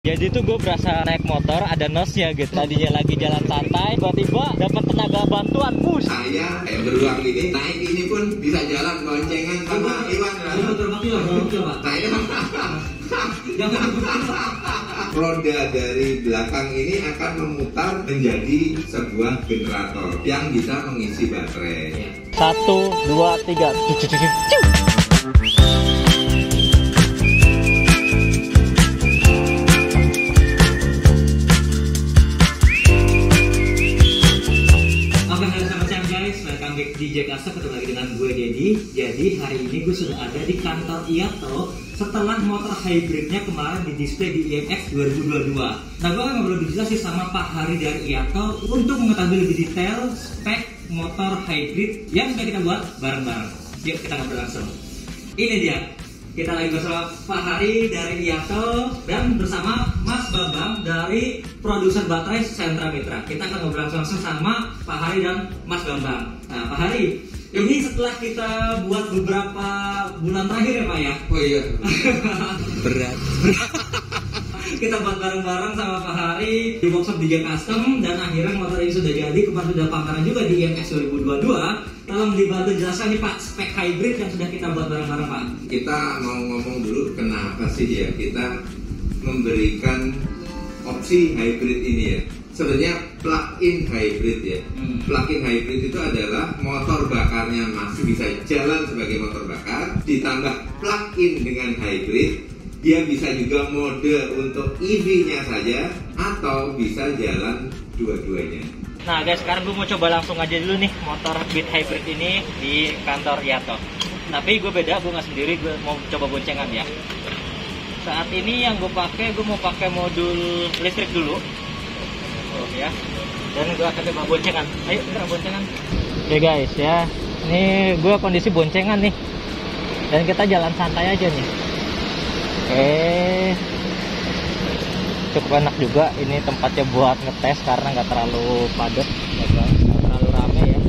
Jadi tuh gue berasa naik motor ada nosnya gitu. Tadinya lagi jalan santai, tiba-tiba dapat tenaga bantuan push. Saya beruang ini naik ini pun bisa jalan boncengan sama Iwan. Roda dari belakang ini akan memutar menjadi sebuah generator yang bisa mengisi baterai. 1, 2, 3. DJ Custom ketemu lagi dengan gue Dedi. Jadi hari ini gue sudah ada di kantor Iato setelah motor hybridnya kemarin di display di IMX 2022. Nah gue akan ngobrol lebih jelas sih sama Pak Hari dari Iato untuk mengetahui lebih detail spek motor hybrid yang sudah kita buat bareng-bareng. Yuk kita ngobrol langsung. Ini dia, kita lagi bersama Pak Hari dari Iato dan bersama Mas Bambang dari produser baterai Sentra Mitra. Kita akan ngobrol langsung sama Pak Hari dan Mas Bambang. Nah, Pak Hari, ini setelah kita buat beberapa bulan terakhir ya Pak ya? Oh iya, berat. Kita buat bareng-bareng sama Pak Hari di workshop DJ Custom dan akhirnya motor ini sudah jadi, kemarin sudah pameran juga di IMX 2022. Tolong dibantu jelaskan nih Pak, spek hybrid yang sudah kita buat bareng-bareng Pak. Kita mau ngomong dulu kenapa sih ya kita memberikan opsi hybrid ini ya. Sebenarnya plug-in hybrid ya. Plug-in hybrid itu adalah motor bakarnya masih bisa jalan sebagai motor bakar, ditambah plug-in dengan hybrid, dia bisa juga mode untuk EV-nya saja atau bisa jalan dua-duanya. Nah guys, sekarang gue mau coba langsung aja dulu nih motor Beat Hybrid ini di kantor Iato. Tapi gue beda, gue nggak sendiri, gue mau coba boncengan ya. Saat ini yang gue mau pakai modul listrik dulu. Oh ya. Dan gue akan coba boncengan. Ayo kita boncengan. Oke guys ya, ini gue kondisi boncengan nih. Dan kita jalan santai aja nih. Oke. Cukup enak juga ini tempatnya buat ngetes karena nggak terlalu padat, nggak terlalu rame ya.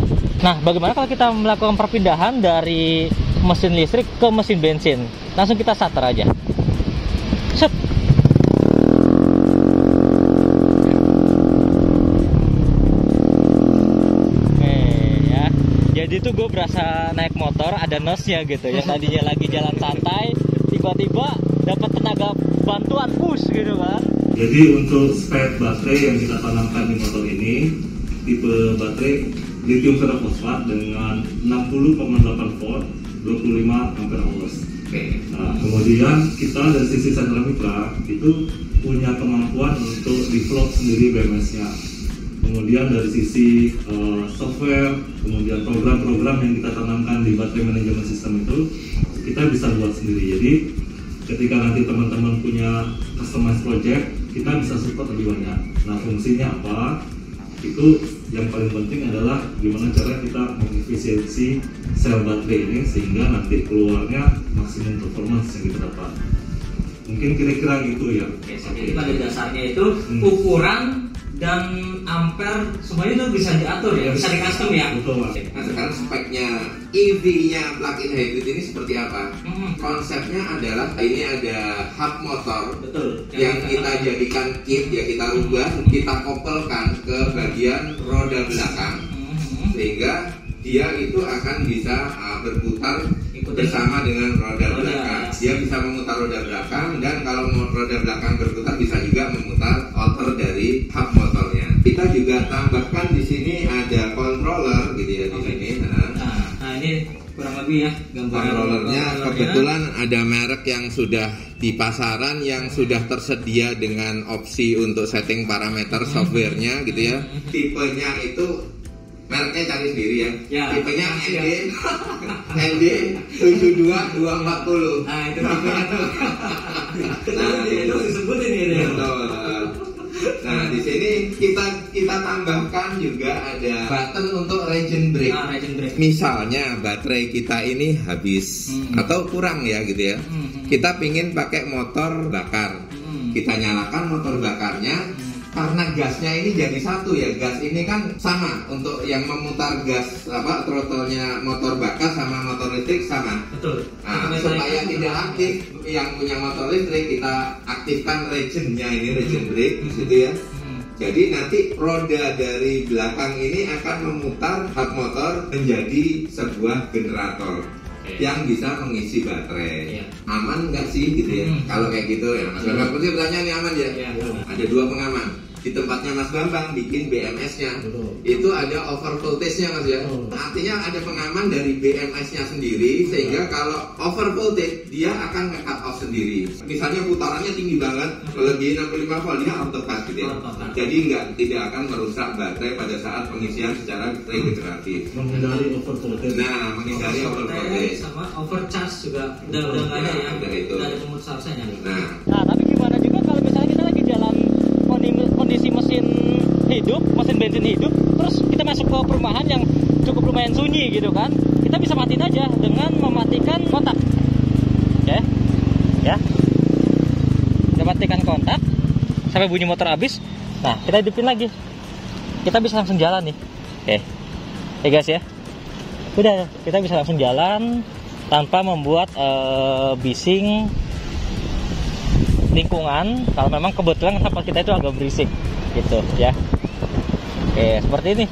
Nah, bagaimana kalau kita melakukan perpindahan dari mesin listrik ke mesin bensin? Langsung kita starter aja. Set. Oke ya. Jadi tuh gue berasa naik motor ada nosnya gitu ya. Tadinya lagi jalan santai, tiba-tiba dapat tenaga bantuan push gitu kan. Jadi untuk spek baterai yang kita tanamkan di motor ini, tipe baterai lithium ferrofosfat dengan 60,8 volt, 25 ampere hours. Nah, kemudian kita dari sisi Sentra Mitra itu punya kemampuan untuk develop sendiri BMS-nya. Kemudian dari sisi software, kemudian program-program yang kita tanamkan di baterai manajemen sistem itu kita bisa buat sendiri. Jadi ketika nanti teman-teman punya customized project, kita bisa support lebih banyak. Nah, fungsinya apa? Itu yang paling penting adalah gimana cara kita mengefisiensi sel baterai ini sehingga nanti keluarnya maksimum performance yang kita dapat. Mungkin kira-kira gitu ya. Oke, jadi pada dasarnya itu ukuran dan ampere semuanya itu bisa diatur ya, bisa di custom ya. Betul. Nah sekarang speknya EV-nya plug-in hybrid ini seperti apa? Konsepnya adalah ini ada hub motor. Betul. Yang kita jadikan kit ya, kita rubah, kita koppelkan ke bagian roda belakang sehingga dia itu akan bisa berputar bersama dengan roda belakang. Dia bisa memutar roda belakang dan kalau roda belakang berputar bisa juga memutar outer dari hub motornya. Kita juga tambahkan di sini ada controller gitu ya di sini. Nah ini kurang lebih ya gambaran controllernya. Kebetulan ada merek yang sudah di pasaran yang sudah tersedia dengan opsi untuk setting parameter softwarenya gitu ya. Tipenya itu mereknya cari sendiri ya. Tipenya ND 72240. Nah itu tipenya tuh. Nah itu disebutin ini. Nah di sini kita tambahkan juga ada button untuk regen brake. Regen brake. Misalnya baterai kita ini habis atau kurang ya gitu ya. Kita pingin pakai motor bakar. Kita nyalakan motor bakarnya. karena gasnya ini jadi satu ya. Gas ini kan sama untuk yang memutar gas throttle-nya motor bakar sama motor listrik sama. Betul. Nah, supaya tidak aktif yang punya motor listrik, kita aktifkan regennya ini, regen brake gitu ya. Jadi nanti roda dari belakang ini akan memutar hub motor menjadi sebuah generator yang bisa mengisi baterai. Aman nggak sih gitu ya? Kalau kayak gitu ya Mas Bambang, pasti pertanyaan ini aman ya? Ada 2 pengaman. Di tempatnya Mas Bambang bikin BMS-nya, itu ada over voltage-nya Mas ya. Artinya ada pengaman dari BMS-nya sendiri, sehingga kalau over voltage dia akan nge-cut off sendiri. Misalnya putarannya tinggi banget, melebihi 65 volt, dia auto cut gitu ya. Jadi tidak akan merusak baterai pada saat pengisian secara regeneratif. Menghindari over voltage. Nah, menghindari over voltage sama overcharge juga udah nggak ada ya. Udah ada pemutus arusnya. Nah, tapi gimana juga kalau misalnya kita lagi jalan kondisi mesin hidup, mesin bensin hidup, terus kita masuk ke perumahan yang cukup lumayan sunyi gitu kan, kita bisa matiin aja dengan mematikan kontak. Oke, ya, kita matikan kontak sampai bunyi motor habis. Nah, kita hidupin lagi, kita bisa langsung jalan nih. Oke, ya guys ya, udah kita bisa langsung jalan tanpa membuat bising lingkungan, kalau memang kebetulan tempat kita itu agak berisik gitu ya. Oke, seperti ini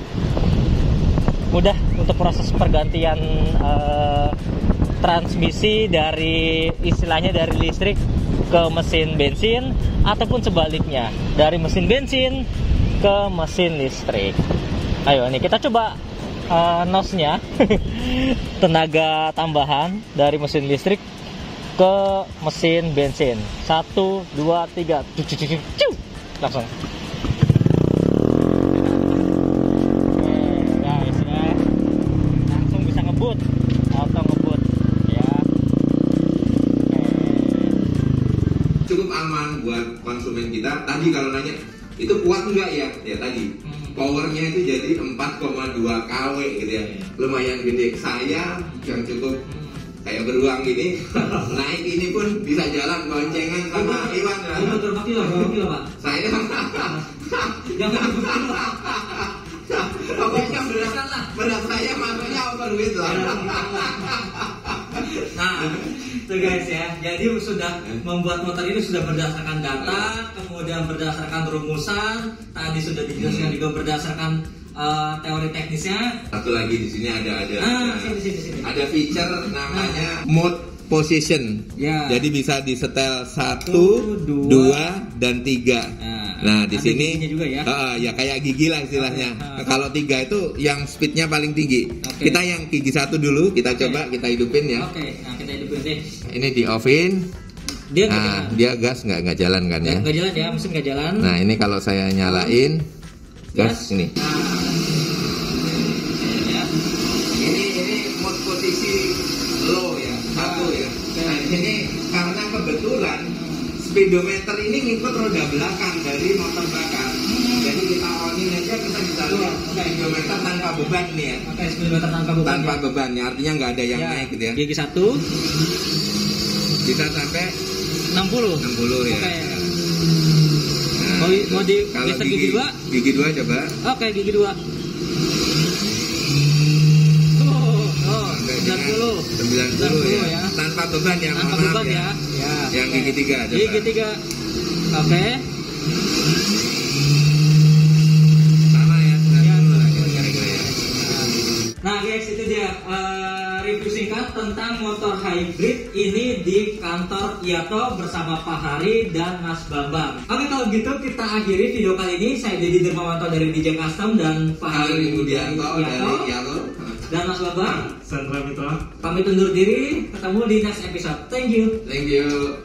mudah untuk proses pergantian transmisi dari istilahnya dari listrik ke mesin bensin, ataupun sebaliknya dari mesin bensin ke mesin listrik. Ayo nih kita coba nosnya tenaga tambahan dari mesin listrik ke mesin bensin. 1, 2, 3 langsung. Oke guys ya, langsung bisa ngebut, auto ngebut ya. cukup aman buat konsumen kita. Tadi kalau nanya itu kuat enggak ya? Ya tadi powernya itu jadi 4,2 kW gitu ya, lumayan gede. Saya yang cukup kayak beruang gini naik ini pun bisa jalan boncengan sama Iwan ya. Berapa kilo Pak? Saya Jangan kilo. pokoknya berat saya makanya overweight lah. Nah, itu guys ya. Jadi sudah membuat motor ini sudah berdasarkan data, kemudian berdasarkan rumusan, tadi sudah dijelaskan juga berdasarkan teori teknisnya. Satu lagi di sini ada Sini. ada feature namanya mode position. Ya. Jadi bisa disetel 1, 2, dan 3. Nah, di sini juga ya. Ya kayak gigi lah istilahnya. Kalau 3 itu yang speednya paling tinggi. Kita yang gigi 1 dulu, kita coba kita hidupin ya. Nah kita hidupin deh. Ini di offin. Dia Dia gas nggak jalan kan ya? nggak jalan ya, mesin nggak jalan. Nah, ini kalau saya nyalain gas ini. Ini mode posisi low ya, 1 ya. Nah, ini karena kebetulan speedometer ini ngikut roda belakang dari motor bakar. Jadi kita onin aja, kita bisa lihat speedometer tanpa beban nih ya. Speedometer tanpa beban. Tanpa beban ya, artinya nggak ada yang naik gitu ya. Gigi 1 Bisa sampai 60 ya. Nah, mau di kalau geser gigi 2? Gigi 2 coba. Oke, gigi 2. 90 ya. Tanpa beban ya. Tanpa beban ya. Yang gigi 3 coba. Gigi 3. Oke. Sama ya, 90 lah kira-kira ya. Nah guys, itu dia review singkat tentang motor hybrid ini di kantor Iyato bersama Pak Hari dan Mas Bambang. Oke, kalau gitu kita akhiri video kali ini. Saya Dedi Dermawanto dari DJ Custom dan Pak Hari Budianto dari Iyato dan Mas Bambang Sandra Mitra pamit undur diri. Ketemu di next episode. Thank you. Thank you.